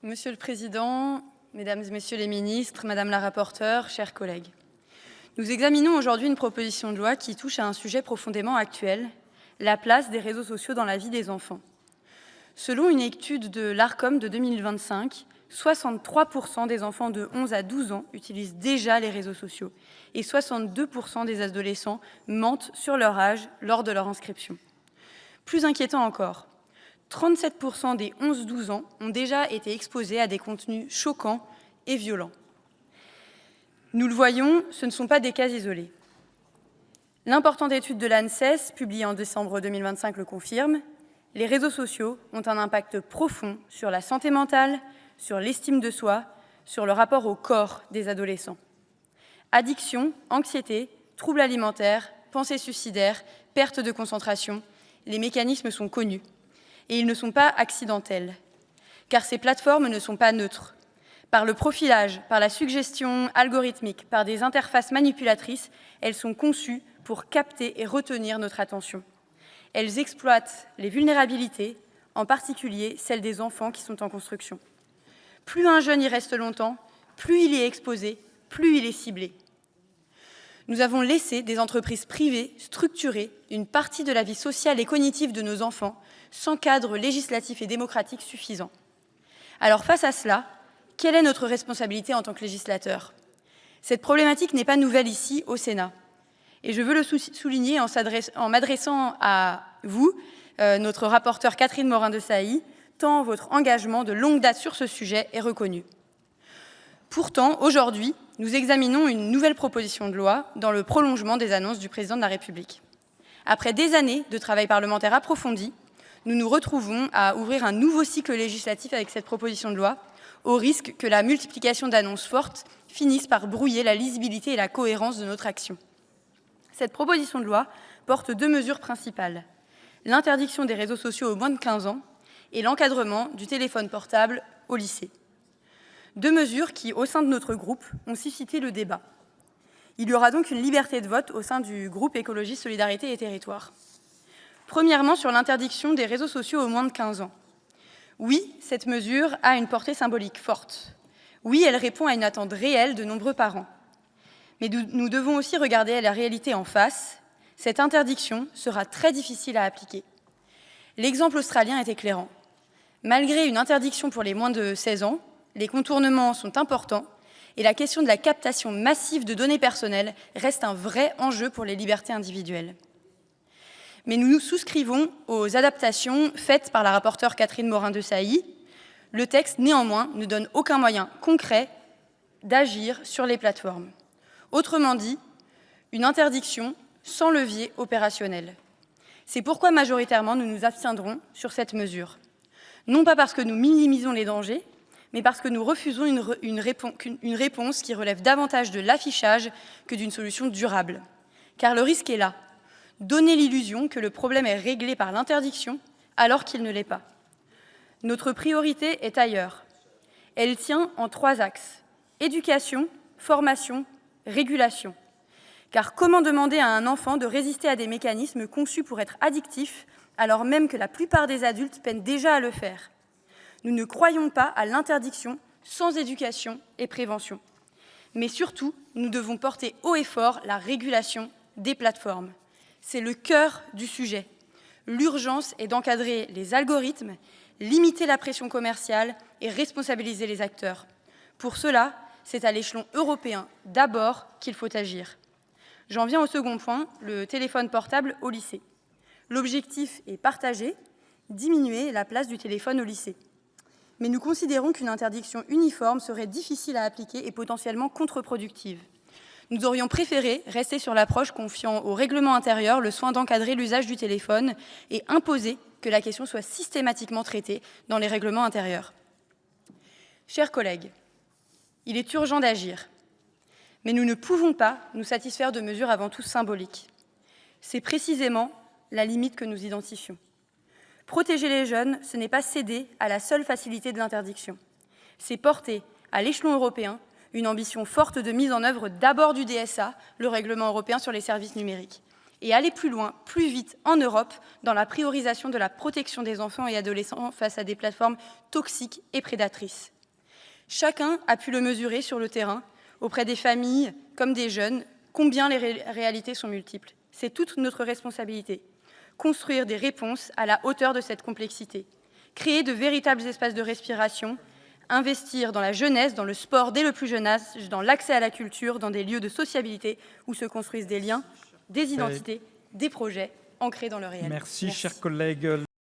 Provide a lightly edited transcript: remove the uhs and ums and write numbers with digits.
Monsieur le Président, Mesdames et Messieurs les ministres, Madame la rapporteure, chers collègues. Nous examinons aujourd'hui une proposition de loi qui touche à un sujet profondément actuel, la place des réseaux sociaux dans la vie des enfants. Selon une étude de l'ARCOM de 2025, 63% des enfants de 11 à 12 ans utilisent déjà les réseaux sociaux et 62% des adolescents mentent sur leur âge lors de leur inscription. Plus inquiétant encore, 37% des 11-12 ans ont déjà été exposés à des contenus choquants et violents. Nous le voyons, ce ne sont pas des cas isolés. L'importante étude de l'ANSES, publiée en décembre 2025, le confirme. Les réseaux sociaux ont un impact profond sur la santé mentale, sur l'estime de soi, sur le rapport au corps des adolescents. Addiction, anxiété, troubles alimentaires, pensées suicidaires, perte de concentration, les mécanismes sont connus. Et ils ne sont pas accidentels, car ces plateformes ne sont pas neutres. Par le profilage, par la suggestion algorithmique, par des interfaces manipulatrices, elles sont conçues pour capter et retenir notre attention. Elles exploitent les vulnérabilités, en particulier celles des enfants qui sont en construction. Plus un jeune y reste longtemps, plus il est exposé, plus il est ciblé. Nous avons laissé des entreprises privées structurer une partie de la vie sociale et cognitive de nos enfants sans cadre législatif et démocratique suffisant. Alors face à cela, quelle est notre responsabilité en tant que législateur? Cette problématique n'est pas nouvelle ici, au Sénat. Et je veux le souligner en m'adressant à vous, notre rapporteure Catherine Morin-Desailly, tant votre engagement de longue date sur ce sujet est reconnu. Pourtant, aujourd'hui, nous examinons une nouvelle proposition de loi dans le prolongement des annonces du Président de la République. Après des années de travail parlementaire approfondi, nous nous retrouvons à ouvrir un nouveau cycle législatif avec cette proposition de loi, au risque que la multiplication d'annonces fortes finisse par brouiller la lisibilité et la cohérence de notre action. Cette proposition de loi porte deux mesures principales: l'interdiction des réseaux sociaux aux moins de 15 ans et l'encadrement du téléphone portable au lycée. Deux mesures qui, au sein de notre groupe, ont suscité le débat. Il y aura donc une liberté de vote au sein du groupe Écologie, Solidarité et Territoires. Premièrement, sur l'interdiction des réseaux sociaux aux moins de 15 ans. Oui, cette mesure a une portée symbolique forte. Oui, elle répond à une attente réelle de nombreux parents. Mais nous devons aussi regarder la réalité en face. Cette interdiction sera très difficile à appliquer. L'exemple australien est éclairant. Malgré une interdiction pour les moins de 16 ans, les contournements sont importants et la question de la captation massive de données personnelles reste un vrai enjeu pour les libertés individuelles. Mais nous nous souscrivons aux adaptations faites par la rapporteure Catherine Morin-Desailly. Le texte, néanmoins, ne donne aucun moyen concret d'agir sur les plateformes. Autrement dit, une interdiction sans levier opérationnel. C'est pourquoi majoritairement nous nous abstiendrons sur cette mesure. Non pas parce que nous minimisons les dangers, mais parce que nous refusons une réponse qui relève davantage de l'affichage que d'une solution durable. Car le risque est là, donner l'illusion que le problème est réglé par l'interdiction alors qu'il ne l'est pas. Notre priorité est ailleurs. Elle tient en 3 axes: éducation, formation, régulation. Car comment demander à un enfant de résister à des mécanismes conçus pour être addictifs alors même que la plupart des adultes peinent déjà à le faire? Nous ne croyons pas à l'interdiction sans éducation et prévention. Mais surtout, nous devons porter haut et fort la régulation des plateformes. C'est le cœur du sujet. L'urgence est d'encadrer les algorithmes, limiter la pression commerciale et responsabiliser les acteurs. Pour cela, c'est à l'échelon européen d'abord qu'il faut agir. J'en viens au second point, le téléphone portable au lycée. L'objectif est partagé, diminuer la place du téléphone au lycée. Mais nous considérons qu'une interdiction uniforme serait difficile à appliquer et potentiellement contre-productive. Nous aurions préféré rester sur l'approche confiant au règlement intérieur le soin d'encadrer l'usage du téléphone et imposer que la question soit systématiquement traitée dans les règlements intérieurs. Chers collègues, il est urgent d'agir, mais nous ne pouvons pas nous satisfaire de mesures avant tout symboliques. C'est précisément la limite que nous identifions. Protéger les jeunes, ce n'est pas céder à la seule facilité de l'interdiction. C'est porter, à l'échelon européen, une ambition forte de mise en œuvre d'abord du DSA, le règlement européen sur les services numériques, et aller plus loin, plus vite en Europe dans la priorisation de la protection des enfants et adolescents face à des plateformes toxiques et prédatrices. Chacun a pu le mesurer sur le terrain, auprès des familles comme des jeunes, combien les réalités sont multiples. C'est toute notre responsabilité. Construire des réponses à la hauteur de cette complexité. Créer de véritables espaces de respiration. Investir dans la jeunesse, dans le sport dès le plus jeune âge, dans l'accès à la culture, dans des lieux de sociabilité où se construisent des liens, des identités, des projets ancrés dans le réel. Merci, chers collègues.